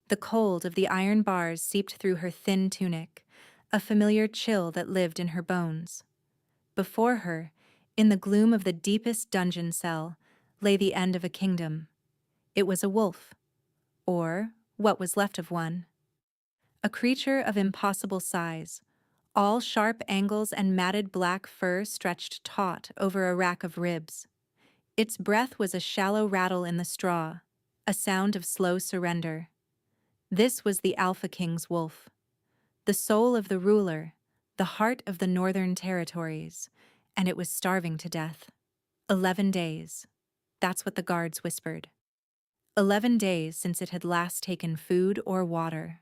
The cold of the iron bars seeped through her thin tunic, a familiar chill that lived in her bones. Before her, in the gloom of the deepest dungeon cell, lay the end of a kingdom. It was a wolf, or what was left of one. A creature of impossible size, all sharp angles and matted black fur stretched taut over a rack of ribs. Its breath was a shallow rattle in the straw, a sound of slow surrender. This was the Alpha King's wolf, the soul of the ruler, the heart of the Northern Territories, and it was starving to death. 11 days. That's what the guards whispered. 11 days since it had last taken food or water.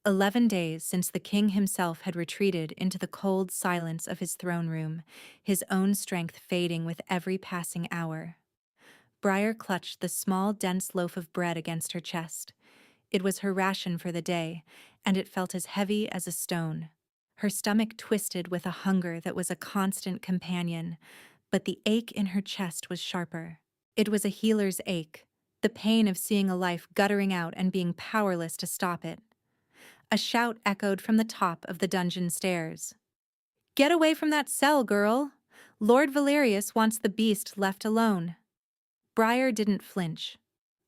11 days since the king himself had retreated into the cold silence of his throne room, his own strength fading with every passing hour. Briar clutched the small, dense loaf of bread against her chest. It was her ration for the day, and it felt as heavy as a stone. Her stomach twisted with a hunger that was a constant companion, but the ache in her chest was sharper. It was a healer's ache, the pain of seeing a life guttering out and being powerless to stop it. A shout echoed from the top of the dungeon stairs. "Get away from that cell, girl! Lord Valerius wants the beast left alone." Briar didn't flinch.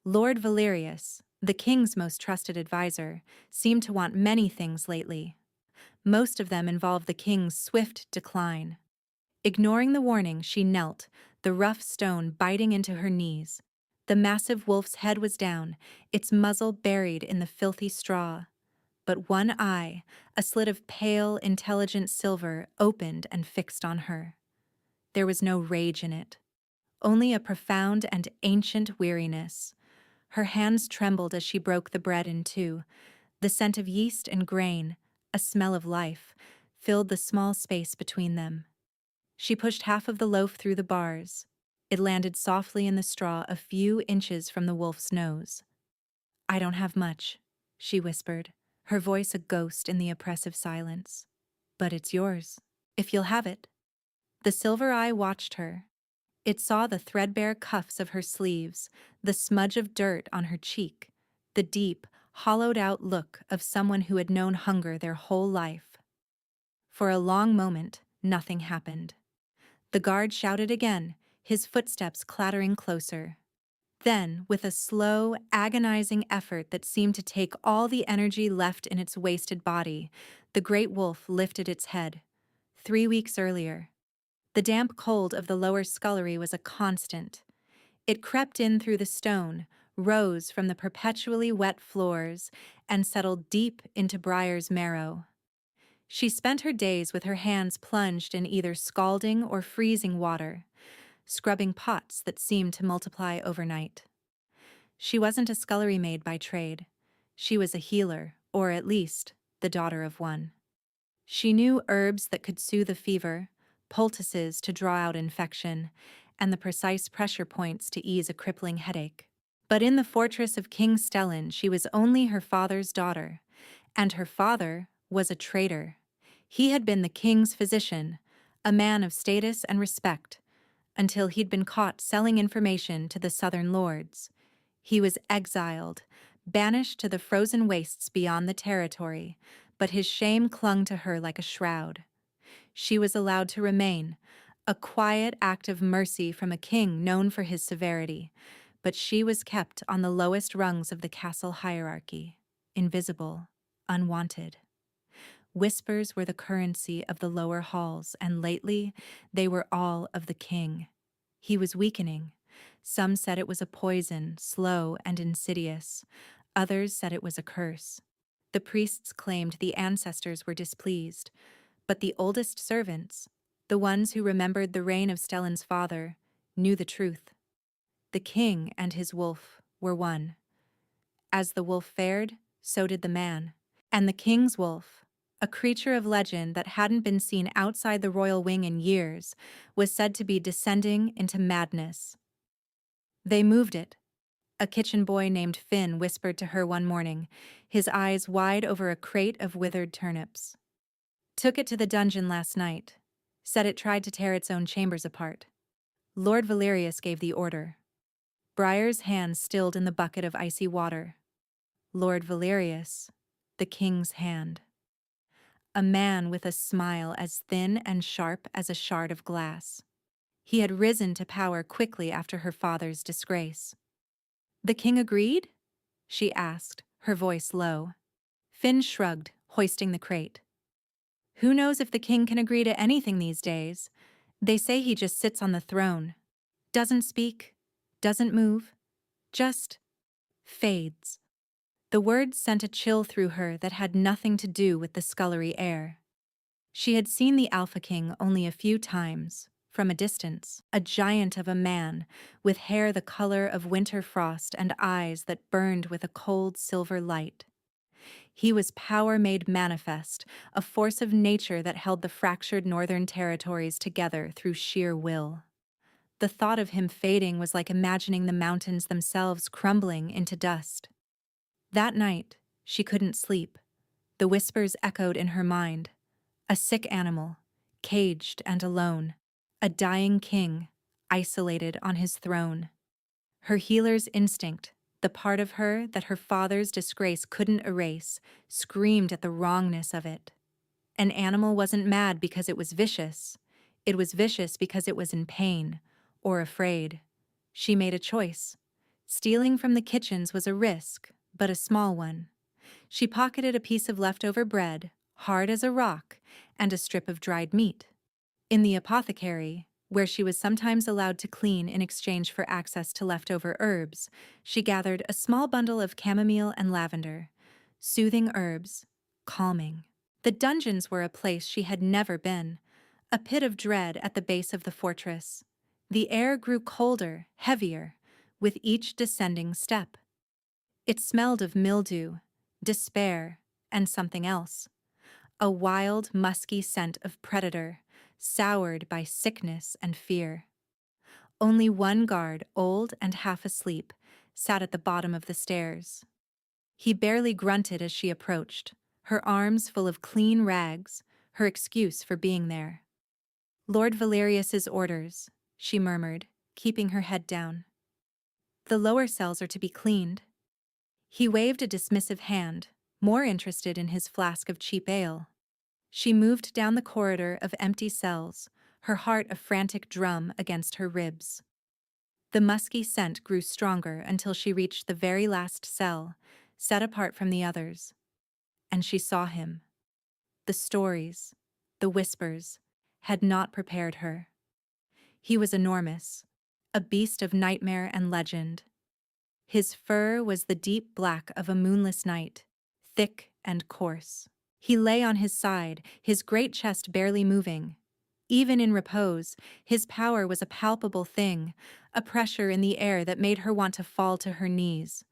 Lord Valerius, the king's most trusted advisor, seemed to want many things lately. Most of them involved the king's swift decline. Ignoring the warning, she knelt, the rough stone biting into her knees. The massive wolf's head was down, its muzzle buried in the filthy straw. But one eye, a slit of pale, intelligent silver, opened and fixed on her. There was no rage in it, only a profound and ancient weariness. Her hands trembled as she broke the bread in two. The scent of yeast and grain, a smell of life, filled the small space between them. She pushed half of the loaf through the bars. It landed softly in the straw a few inches from the wolf's nose. "I don't have much," she whispered, her voice a ghost in the oppressive silence. "But it's yours, if you'll have it." The silver eye watched her. It saw the threadbare cuffs of her sleeves, the smudge of dirt on her cheek, the deep, hollowed-out look of someone who had known hunger their whole life. For a long moment, nothing happened. The guard shouted again, his footsteps clattering closer. Then, with a slow, agonizing effort that seemed to take all the energy left in its wasted body, the great wolf lifted its head. 3 weeks earlier. The damp cold of the lower scullery was a constant. It crept in through the stone, rose from the perpetually wet floors, and settled deep into Briar's marrow. She spent her days with her hands plunged in either scalding or freezing water, scrubbing pots that seemed to multiply overnight. She wasn't a scullery maid by trade. She was a healer, or at least, the daughter of one. She knew herbs that could soothe a fever, poultices to draw out infection, and the precise pressure points to ease a crippling headache. But in the fortress of King Stellan, she was only her father's daughter, and her father was a traitor. He had been the king's physician, a man of status and respect, until he'd been caught selling information to the southern lords. He was exiled, banished to the frozen wastes beyond the territory, but his shame clung to her like a shroud. She was allowed to remain, a quiet act of mercy from a king known for his severity, but she was kept on the lowest rungs of the castle hierarchy, invisible, unwanted. Whispers were the currency of the lower halls, and lately they were all of the king. He was weakening. Some said it was a poison, slow and insidious. Others said it was a curse. The priests claimed the ancestors were displeased, but the oldest servants, the ones who remembered the reign of Stellan's father, knew the truth. The king and his wolf were one. As the wolf fared, so did the man. And the king's wolf, a creature of legend that hadn't been seen outside the royal wing in years, was said to be descending into madness. They moved it. A kitchen boy named Finn whispered to her one morning, his eyes wide over a crate of withered turnips. "Took it to the dungeon last night. Said it tried to tear its own chambers apart. Lord Valerius gave the order." Briar's hands stilled in the bucket of icy water. Lord Valerius, the king's hand. A man with a smile as thin and sharp as a shard of glass. He had risen to power quickly after her father's disgrace. "The king agreed?" she asked, her voice low. Finn shrugged, hoisting the crate. "Who knows if the king can agree to anything these days? They say he just sits on the throne. Doesn't speak, doesn't move, just fades." The words sent a chill through her that had nothing to do with the scullery air. She had seen the Alpha King only a few times, from a distance, a giant of a man, with hair the color of winter frost and eyes that burned with a cold silver light. He was power made manifest, a force of nature that held the fractured northern territories together through sheer will. The thought of him fading was like imagining the mountains themselves crumbling into dust. That night, she couldn't sleep. The whispers echoed in her mind. A sick animal, caged and alone. A dying king, isolated on his throne. Her healer's instinct, the part of her that her father's disgrace couldn't erase, screamed at the wrongness of it. An animal wasn't mad because it was vicious. It was vicious because it was in pain, or afraid. She made a choice. Stealing from the kitchens was a risk, but a small one. She pocketed a piece of leftover bread, hard as a rock, and a strip of dried meat. In the apothecary, where she was sometimes allowed to clean in exchange for access to leftover herbs, she gathered a small bundle of chamomile and lavender. Soothing herbs, calming. The dungeons were a place she had never been, a pit of dread at the base of the fortress. The air grew colder, heavier, with each descending step. It smelled of mildew, despair, and something else. A wild, musky scent of predator, soured by sickness and fear. Only one guard, old and half asleep, sat at the bottom of the stairs. He barely grunted as she approached, her arms full of clean rags, her excuse for being there. "Lord Valerius's orders," she murmured, keeping her head down. "The lower cells are to be cleaned." He waved a dismissive hand, more interested in his flask of cheap ale. She moved down the corridor of empty cells, her heart a frantic drum against her ribs. The musky scent grew stronger until she reached the very last cell, set apart from the others. And she saw him. The stories, the whispers, had not prepared her. He was enormous, a beast of nightmare and legend. His fur was the deep black of a moonless night, thick and coarse. He lay on his side, his great chest barely moving. Even in repose, his power was a palpable thing, a pressure in the air that made her want to fall to her knees.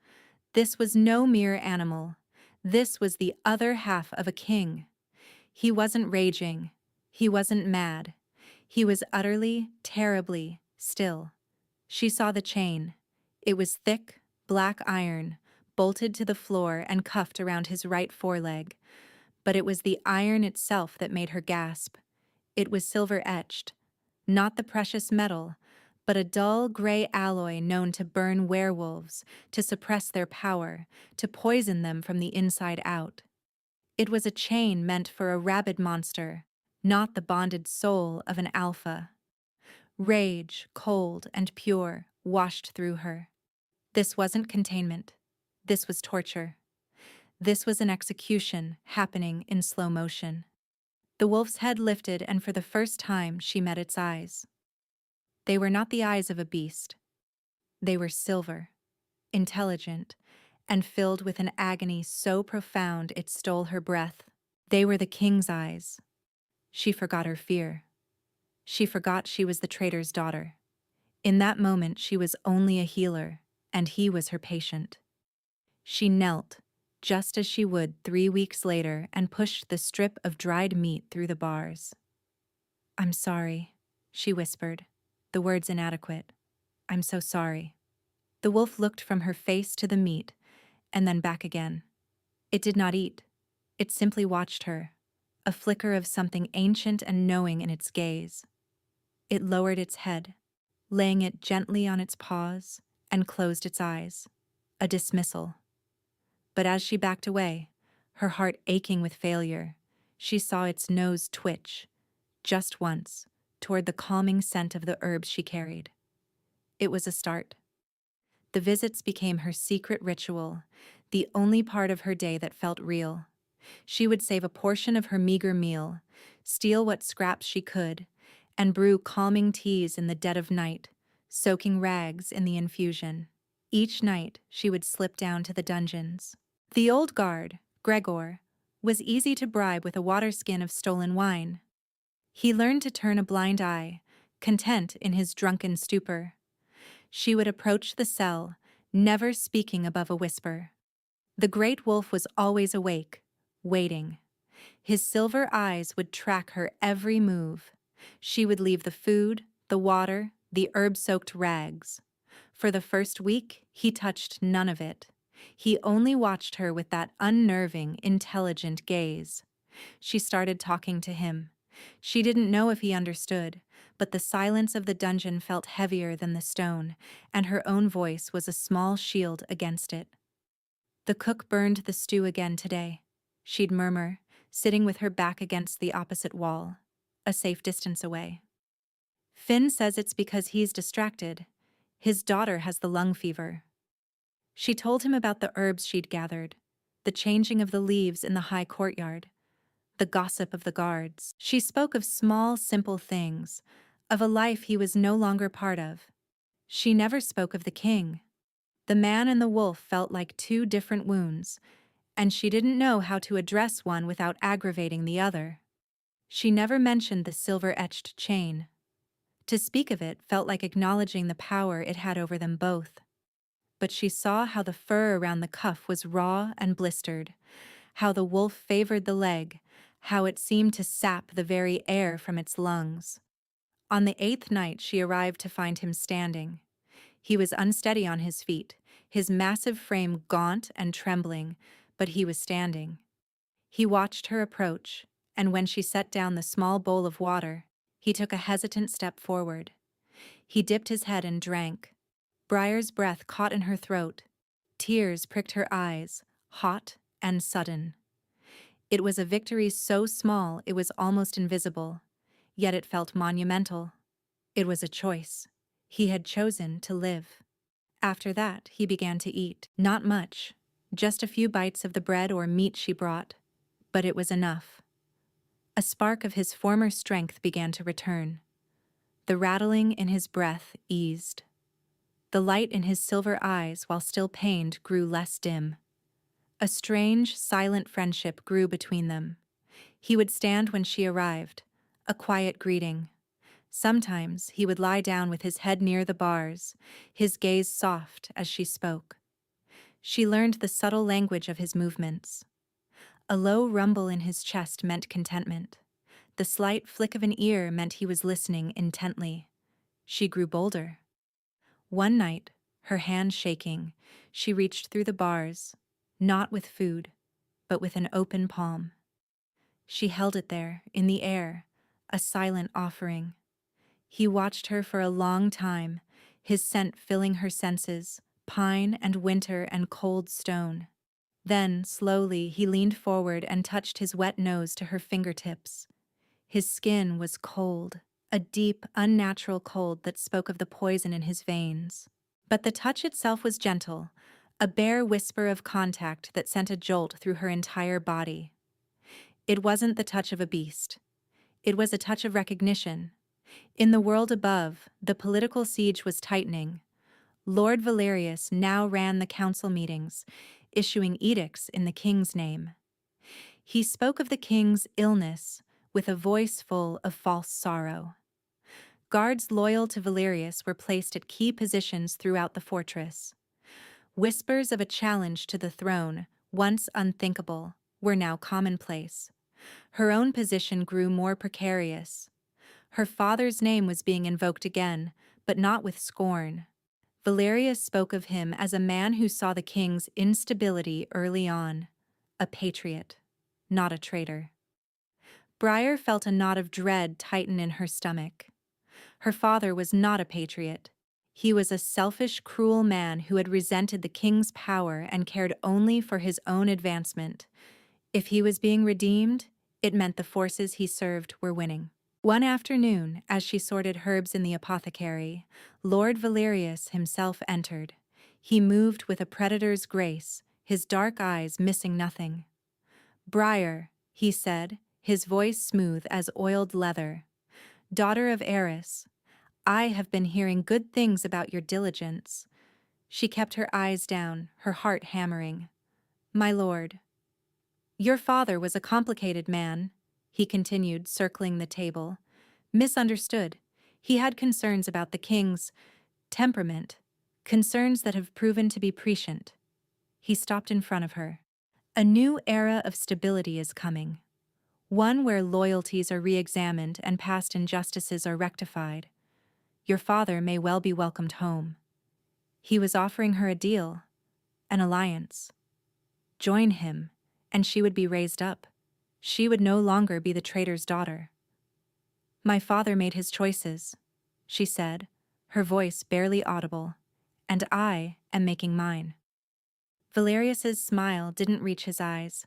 This was no mere animal. This was the other half of a king. He wasn't raging. He wasn't mad. He was utterly, terribly still. She saw the chain. It was thick, black iron, bolted to the floor and cuffed around his right foreleg. But it was the iron itself that made her gasp. It was silver-etched, not the precious metal, but a dull gray alloy known to burn werewolves, to suppress their power, to poison them from the inside out. It was a chain meant for a rabid monster, not the bonded soul of an alpha. Rage, cold and pure, washed through her. This wasn't containment. This was torture. This was an execution happening in slow motion. The wolf's head lifted, and for the first time she met its eyes. They were not the eyes of a beast. They were silver, intelligent, and filled with an agony so profound it stole her breath. They were the king's eyes. She forgot her fear. She forgot she was the traitor's daughter. In that moment she was only a healer, and he was her patient. She knelt, just as she would 3 weeks later, and pushed the strip of dried meat through the bars. "I'm sorry," she whispered, the words inadequate. "I'm so sorry." The wolf looked from her face to the meat, and then back again. It did not eat. It simply watched her, a flicker of something ancient and knowing in its gaze. It lowered its head, laying it gently on its paws, and closed its eyes. A dismissal. But as she backed away, her heart aching with failure, she saw its nose twitch, just once, toward the calming scent of the herbs she carried. It was a start. The visits became her secret ritual, the only part of her day that felt real. She would save a portion of her meager meal, steal what scraps she could, and brew calming teas in the dead of night, soaking rags in the infusion. Each night, she would slip down to the dungeons. The old guard, Gregor, was easy to bribe with a waterskin of stolen wine. He learned to turn a blind eye, content in his drunken stupor. She would approach the cell, never speaking above a whisper. The great wolf was always awake, waiting. His silver eyes would track her every move. She would leave the food, the water, the herb-soaked rags. For the first week, he touched none of it. He only watched her with that unnerving, intelligent gaze. She started talking to him. She didn't know if he understood, but the silence of the dungeon felt heavier than the stone, and her own voice was a small shield against it. "The cook burned the stew again today," she'd murmur, sitting with her back against the opposite wall, a safe distance away. "Finn says it's because he's distracted. His daughter has the lung fever." She told him about the herbs she'd gathered, the changing of the leaves in the high courtyard, the gossip of the guards. She spoke of small, simple things, of a life he was no longer part of. She never spoke of the king. The man and the wolf felt like two different wounds, and she didn't know how to address one without aggravating the other. She never mentioned the silver-etched chain. To speak of it felt like acknowledging the power it had over them both. But she saw how the fur around the cuff was raw and blistered, how the wolf favored the leg, how it seemed to sap the very air from its lungs. On the 8th night she arrived to find him standing. He was unsteady on his feet, his massive frame gaunt and trembling, but he was standing. He watched her approach, and when she set down the small bowl of water, he took a hesitant step forward. He dipped his head and drank. Briar's breath caught in her throat. Tears pricked her eyes, hot and sudden. It was a victory so small it was almost invisible, yet it felt monumental. It was a choice. He had chosen to live. After that, he began to eat. Not much, just a few bites of the bread or meat she brought, but it was enough. A spark of his former strength began to return. The rattling in his breath eased. The light in his silver eyes, while still pained, grew less dim. A strange, silent friendship grew between them. He would stand when she arrived, a quiet greeting. Sometimes he would lie down with his head near the bars, his gaze soft as she spoke. She learned the subtle language of his movements. A low rumble in his chest meant contentment. The slight flick of an ear meant he was listening intently. She grew bolder. One night, her hand shaking, she reached through the bars, not with food, but with an open palm. She held it there, in the air, a silent offering. He watched her for a long time, his scent filling her senses, pine and winter and cold stone. Then, slowly, he leaned forward and touched his wet nose to her fingertips. His skin was cold, a deep, unnatural cold that spoke of the poison in his veins. But the touch itself was gentle, a bare whisper of contact that sent a jolt through her entire body. It wasn't the touch of a beast. It was a touch of recognition. In the world above, the political siege was tightening. Lord Valerius now ran the council meetings, issuing edicts in the king's name. He spoke of the king's illness with a voice full of false sorrow. Guards loyal to Valerius were placed at key positions throughout the fortress. Whispers of a challenge to the throne, once unthinkable, were now commonplace. Her own position grew more precarious. Her father's name was being invoked again, but not with scorn. Valerius spoke of him as a man who saw the king's instability early on, a patriot, not a traitor. Briar felt a knot of dread tighten in her stomach. Her father was not a patriot. He was a selfish, cruel man who had resented the king's power and cared only for his own advancement. If he was being redeemed, it meant the forces he served were winning. One afternoon, as she sorted herbs in the apothecary, Lord Valerius himself entered. He moved with a predator's grace, his dark eyes missing nothing. "Briar," he said, his voice smooth as oiled leather. "Daughter of Eris, I have been hearing good things about your diligence." She kept her eyes down, her heart hammering. "My lord." "Your father was a complicated man," he continued, circling the table. "Misunderstood. He had concerns about the king's temperament, concerns that have proven to be prescient." He stopped in front of her. "A new era of stability is coming. One where loyalties are re-examined and past injustices are rectified. Your father may well be welcomed home." He was offering her a deal, an alliance. Join him, and she would be raised up. She would no longer be the traitor's daughter. "My father made his choices," she said, her voice barely audible, "and I am making mine." Valerius's smile didn't reach his eyes.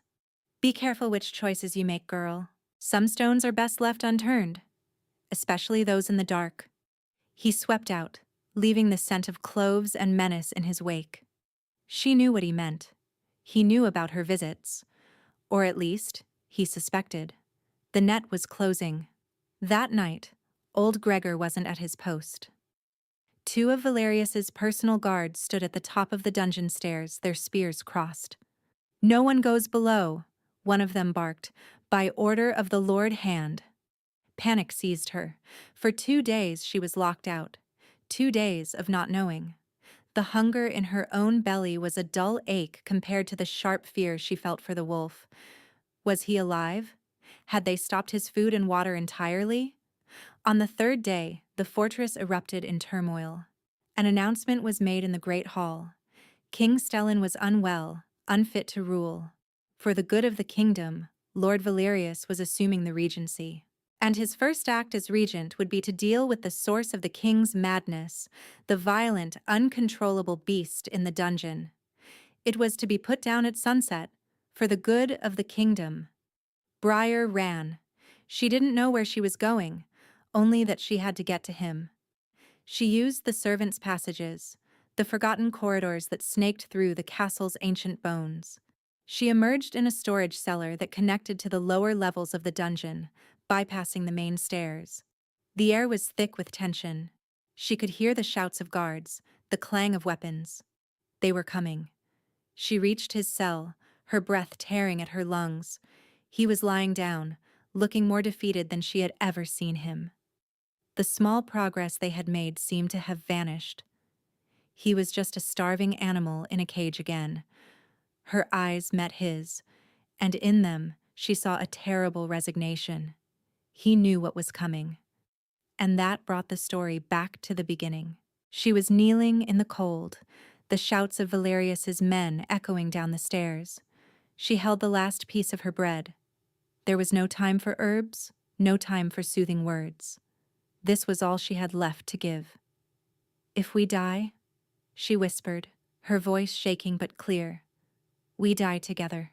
"Be careful which choices you make, girl. Some stones are best left unturned, especially those in the dark." He swept out, leaving the scent of cloves and menace in his wake. She knew what he meant. He knew about her visits. Or at least, he suspected. The net was closing. That night, old Gregor wasn't at his post. Two of Valerius's personal guards stood at the top of the dungeon stairs, their spears crossed. "No one goes below," one of them barked, "by order of the Lord Hand." Panic seized her. For 2 days she was locked out. 2 days of not knowing. The hunger in her own belly was a dull ache compared to the sharp fear she felt for the wolf. Was he alive? Had they stopped his food and water entirely? On the 3rd day, the fortress erupted in turmoil. An announcement was made in the Great Hall. King Stellan was unwell, unfit to rule. For the good of the kingdom, Lord Valerius was assuming the regency. And his first act as regent would be to deal with the source of the king's madness, the violent, uncontrollable beast in the dungeon. It was to be put down at sunset, for the good of the kingdom. Briar ran. She didn't know where she was going, only that she had to get to him. She used the servants' passages, the forgotten corridors that snaked through the castle's ancient bones. She emerged in a storage cellar that connected to the lower levels of the dungeon, bypassing the main stairs. The air was thick with tension. She could hear the shouts of guards, the clang of weapons. They were coming. She reached his cell, her breath tearing at her lungs. He was lying down, looking more defeated than she had ever seen him. The small progress they had made seemed to have vanished. He was just a starving animal in a cage again. Her eyes met his, and in them she saw a terrible resignation. He knew what was coming. And that brought the story back to the beginning. She was kneeling in the cold, the shouts of Valerius's men echoing down the stairs. She held the last piece of her bread. There was no time for herbs, no time for soothing words. This was all she had left to give. "If we die," she whispered, her voice shaking but clear, "we die together."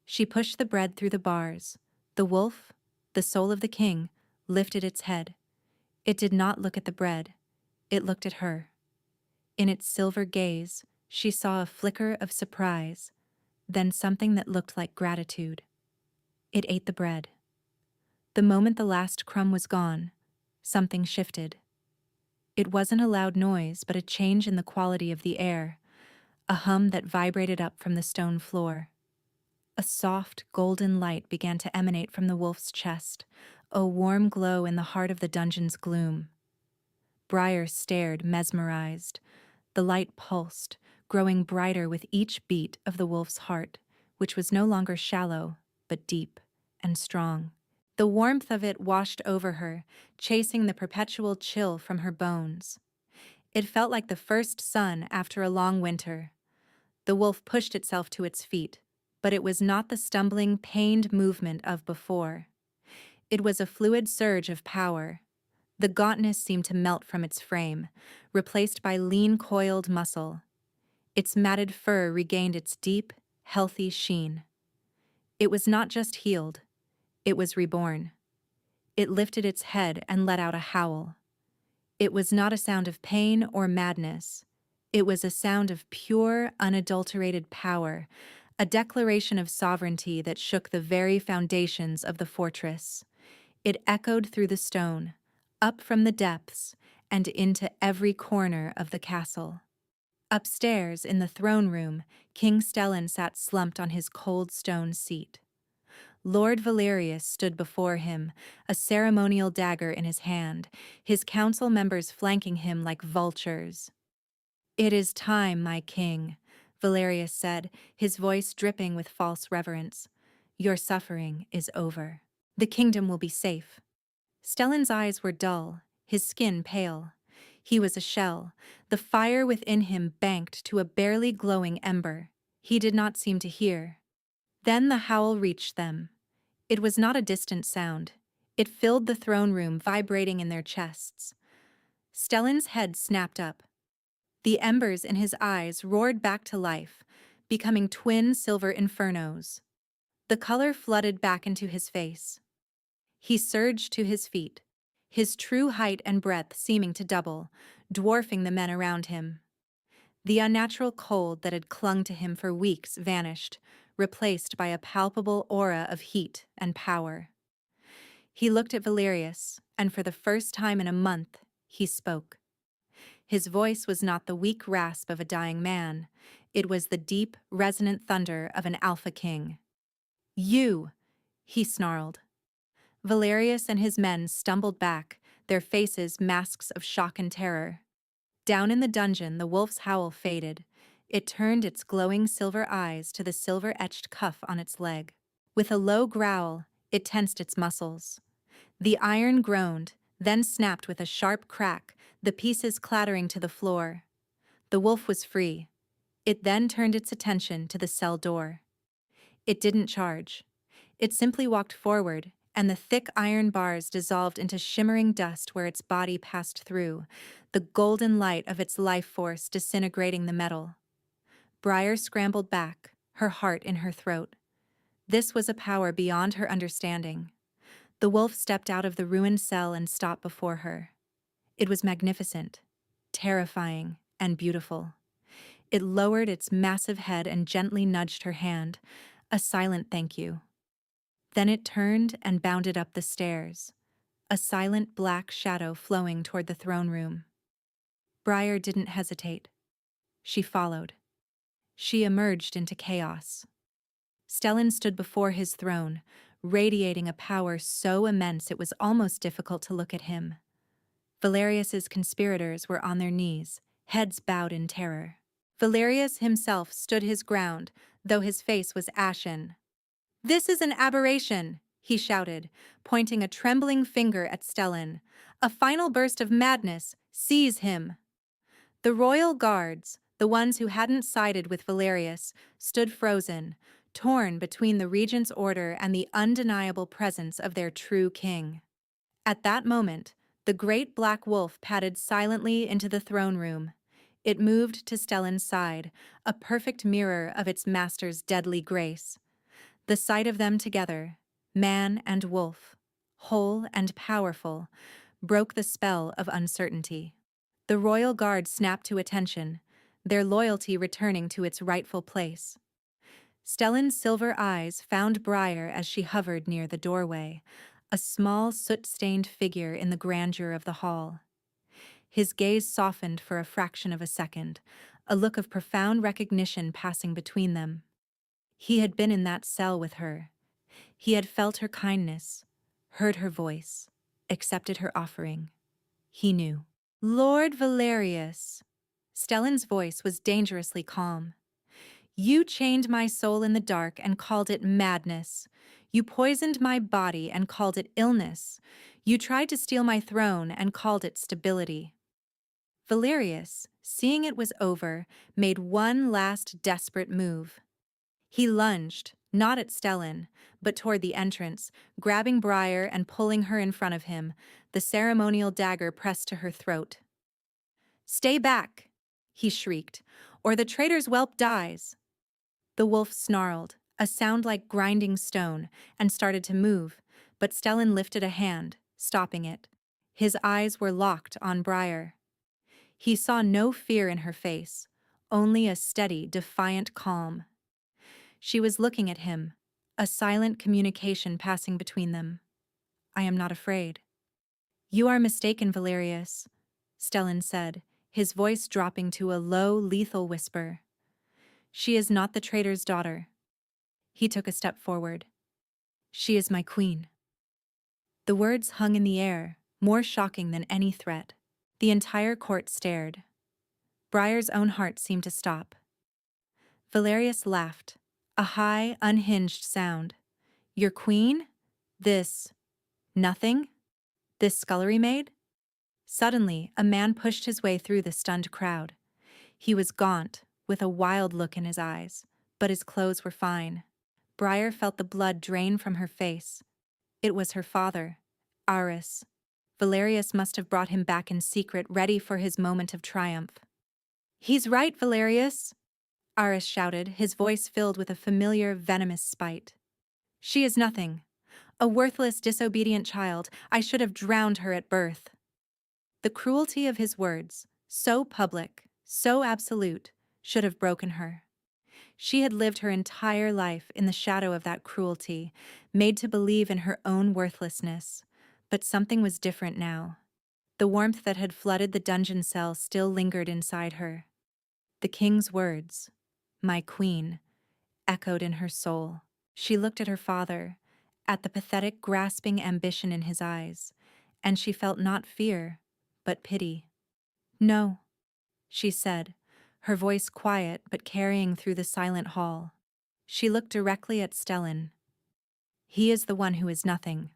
She pushed the bread through the bars. The wolf, the soul of the king, lifted its head. It did not look at the bread. It looked at her. In its silver gaze, she saw a flicker of surprise, then something that looked like gratitude. It ate the bread. The moment the last crumb was gone, something shifted. It wasn't a loud noise, but a change in the quality of the air, a hum that vibrated up from the stone floor. A soft, golden light began to emanate from the wolf's chest, a warm glow in the heart of the dungeon's gloom. Briar stared, mesmerized. The light pulsed, growing brighter with each beat of the wolf's heart, which was no longer shallow, but deep and strong. The warmth of it washed over her, chasing the perpetual chill from her bones. It felt like the first sun after a long winter. The wolf pushed itself to its feet, but it was not the stumbling, pained movement of before. It was a fluid surge of power. The gauntness seemed to melt from its frame, replaced by lean coiled muscle. Its matted fur regained its deep, healthy sheen. It was not just healed, it was reborn. It lifted its head and let out a howl. It was not a sound of pain or madness. It was a sound of pure, unadulterated power, a declaration of sovereignty that shook the very foundations of the fortress. It echoed through the stone, up from the depths, and into every corner of the castle. Upstairs, in the throne room, King Stellan sat slumped on his cold stone seat. Lord Valerius stood before him, a ceremonial dagger in his hand, his council members flanking him like vultures. "It is time, my king," Valerius said, his voice dripping with false reverence. "Your suffering is over. The kingdom will be safe." Stellan's eyes were dull, his skin pale. He was a shell, the fire within him banked to a barely glowing ember. He did not seem to hear. Then the howl reached them. It was not a distant sound. It filled the throne room, vibrating in their chests. Stellan's head snapped up. The embers in his eyes roared back to life, becoming twin silver infernos. The color flooded back into his face. He surged to his feet, his true height and breadth seeming to double, dwarfing the men around him. The unnatural cold that had clung to him for weeks vanished, replaced by a palpable aura of heat and power. He looked at Valerius, and for the first time in a month, he spoke. His voice was not the weak rasp of a dying man. It was the deep, resonant thunder of an alpha king. "You!" he snarled. Valerius and his men stumbled back, their faces masks of shock and terror. Down in the dungeon, the wolf's howl faded. It turned its glowing silver eyes to the silver-etched cuff on its leg. With a low growl, it tensed its muscles. The iron groaned, then snapped with a sharp crack, the pieces clattering to the floor. The wolf was free. It then turned its attention to the cell door. It didn't charge. It simply walked forward, and the thick iron bars dissolved into shimmering dust where its body passed through, the golden light of its life force disintegrating the metal. Briar scrambled back, her heart in her throat. This was a power beyond her understanding. The wolf stepped out of the ruined cell and stopped before her. It was magnificent, terrifying, and beautiful. It lowered its massive head and gently nudged her hand, a silent thank you. Then it turned and bounded up the stairs, a silent black shadow flowing toward the throne room. Briar didn't hesitate. She followed. She emerged into chaos. Stellan stood before his throne, radiating a power so immense it was almost difficult to look at him. Valerius's conspirators were on their knees, heads bowed in terror. Valerius himself stood his ground, though his face was ashen. "This is an aberration," he shouted, pointing a trembling finger at Stellan. "A final burst of madness. Seize him." The royal guards, the ones who hadn't sided with Valerius, stood frozen, torn between the regent's order and the undeniable presence of their true king. At that moment, the great black wolf padded silently into the throne room. It moved to Stellan's side, a perfect mirror of its master's deadly grace. The sight of them together, man and wolf, whole and powerful, broke the spell of uncertainty. The royal guard snapped to attention, their loyalty returning to its rightful place. Stellan's silver eyes found Briar as she hovered near the doorway, a small soot-stained figure in the grandeur of the hall. His gaze softened for a fraction of a second, a look of profound recognition passing between them. He had been in that cell with her. He had felt her kindness, heard her voice, accepted her offering. He knew. "Lord Valerius," Stellan's voice was dangerously calm. "You chained my soul in the dark and called it madness. You poisoned my body and called it illness. You tried to steal my throne and called it stability." Valerius, seeing it was over, made one last desperate move. He lunged, Not at Stellan, but toward the entrance, grabbing Briar and pulling her in front of him, the ceremonial dagger pressed to her throat. "Stay back!" he shrieked, "or the traitor's whelp dies!" The wolf snarled, a sound like grinding stone, and started to move, but Stellan lifted a hand, stopping it. His eyes were locked on Briar. He saw no fear in her face, only a steady, defiant calm. She was looking at him, a silent communication passing between them. "I am not afraid." "You are mistaken, Valerius," Stellan said, his voice dropping to a low, lethal whisper. "She is not the traitor's daughter." He took a step forward. "She is my queen." The words hung in the air, more shocking than any threat. The entire court stared. Briar's own heart seemed to stop. Valerius laughed, a high, unhinged sound. "Your queen? This nothing? This scullery maid?" Suddenly, a man pushed his way through the stunned crowd. He was gaunt, with a wild look in his eyes, but his clothes were fine. Briar felt the blood drain from her face. It was her father, Aris. Valerius must have brought him back in secret, ready for his moment of triumph. "He's right, Valerius," Aris shouted, his voice filled with a familiar, venomous spite. "She is nothing. A worthless, disobedient child. I should have drowned her at birth." The cruelty of his words, so public, so absolute, should have broken her. She had lived her entire life in the shadow of that cruelty, made to believe in her own worthlessness. But something was different now. The warmth that had flooded the dungeon cell still lingered inside her. The king's words, "My queen," echoed in her soul. She looked at her father, at the pathetic, grasping ambition in his eyes, and she felt not fear, but pity. "No," she said, her voice quiet but carrying through the silent hall. She looked directly at Stellan. "He is the one who is nothing."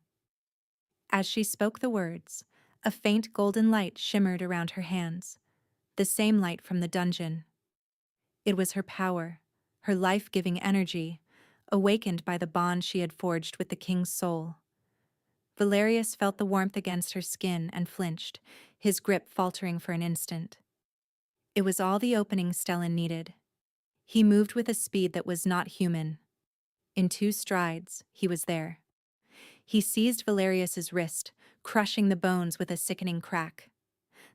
As she spoke the words, a faint golden light shimmered around her hands, the same light from the dungeon. It was her power, her life-giving energy, awakened by the bond she had forged with the king's soul. Valerius felt the warmth against her skin and flinched, his grip faltering for an instant. It was all the opening Stellan needed. He moved with a speed that was not human. In 2 strides, he was there. He seized Valerius's wrist, crushing the bones with a sickening crack.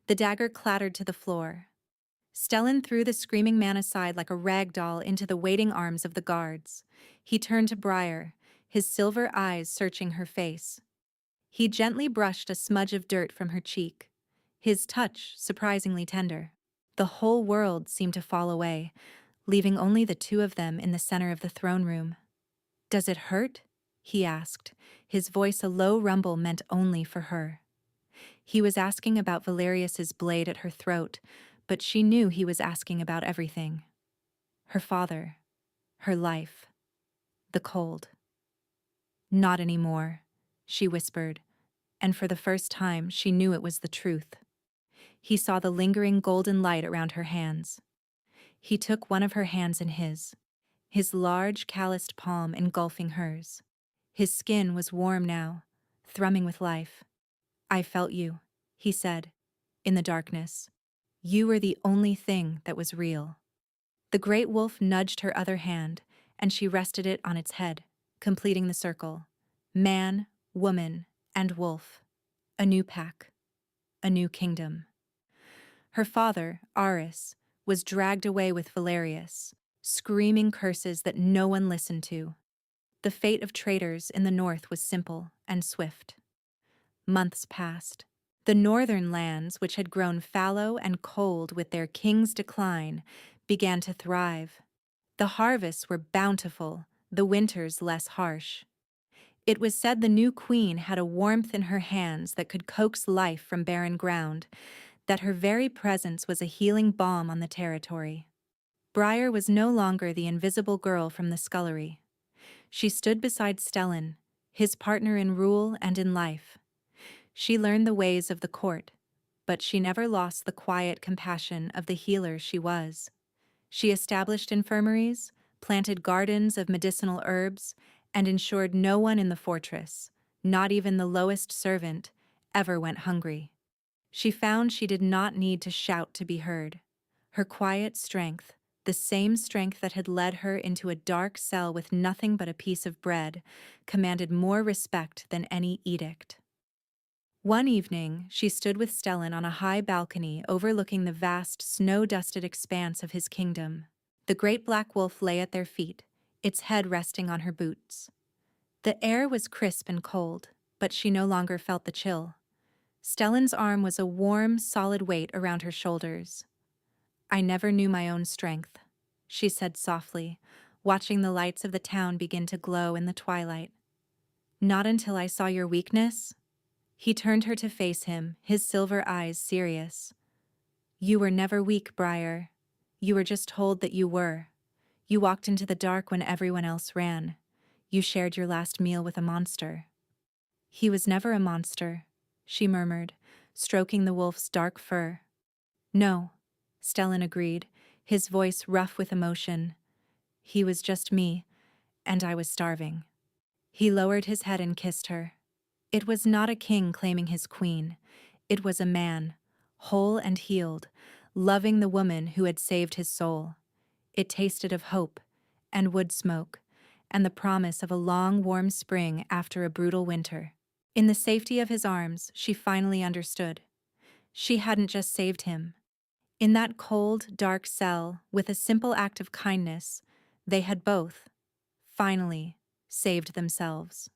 The dagger clattered to the floor. Stellan threw the screaming man aside like a rag doll into the waiting arms of the guards. He turned to Briar, his silver eyes searching her face. He gently brushed a smudge of dirt from her cheek, his touch surprisingly tender. The whole world seemed to fall away, leaving only the 2 of them in the center of the throne room. "Does it hurt?" he asked, his voice a low rumble meant only for her. He was asking about Valerius's blade at her throat, but she knew he was asking about everything. Her father, her life, the cold. "Not anymore," she whispered, and for the first time she knew it was the truth. He saw the lingering golden light around her hands. He took one of her hands in his large calloused palm engulfing hers. His skin was warm now, thrumming with life. "I felt you," he said, in the darkness. "You were the only thing that was real." The great wolf nudged her other hand, and she rested it on its head, completing the circle. Man, woman, and wolf. A new pack. A new kingdom. Her father, Aris, was dragged away with Valerius, screaming curses that no one listened to. The fate of traitors in the north was simple and swift. Months passed. The northern lands, which had grown fallow and cold with their king's decline, began to thrive. The harvests were bountiful, the winters less harsh. It was said the new queen had a warmth in her hands that could coax life from barren ground, that her very presence was a healing balm on the territory. Briar was no longer the invisible girl from the scullery. She stood beside Stellan, his partner in rule and in life. She learned the ways of the court, but she never lost the quiet compassion of the healer she was. She established infirmaries, planted gardens of medicinal herbs, and ensured no one in the fortress, not even the lowest servant, ever went hungry. She found she did not need to shout to be heard. Her quiet strength, the same strength that had led her into a dark cell with nothing but a piece of bread, commanded more respect than any edict. One evening, she stood with Stellan on a high balcony overlooking the vast, snow-dusted expanse of his kingdom. The great black wolf lay at their feet, its head resting on her boots. The air was crisp and cold, but she no longer felt the chill. Stellan's arm was a warm, solid weight around her shoulders. "I never knew my own strength," she said softly, watching the lights of the town begin to glow in the twilight. "Not until I saw your weakness." He turned her to face him, his silver eyes serious. "You were never weak, Briar. You were just told that you were. You walked into the dark when everyone else ran. You shared your last meal with a monster." "He was never a monster," she murmured, stroking the wolf's dark fur. "No," Stellan agreed, his voice rough with emotion. "He was just me, and I was starving." He lowered his head and kissed her. It was not a king claiming his queen. It was a man, whole and healed, loving the woman who had saved his soul. It tasted of hope, and wood smoke, and the promise of a long, warm spring after a brutal winter. In the safety of his arms, she finally understood. She hadn't just saved him. In that cold, dark cell, with a simple act of kindness, they had both, finally, saved themselves.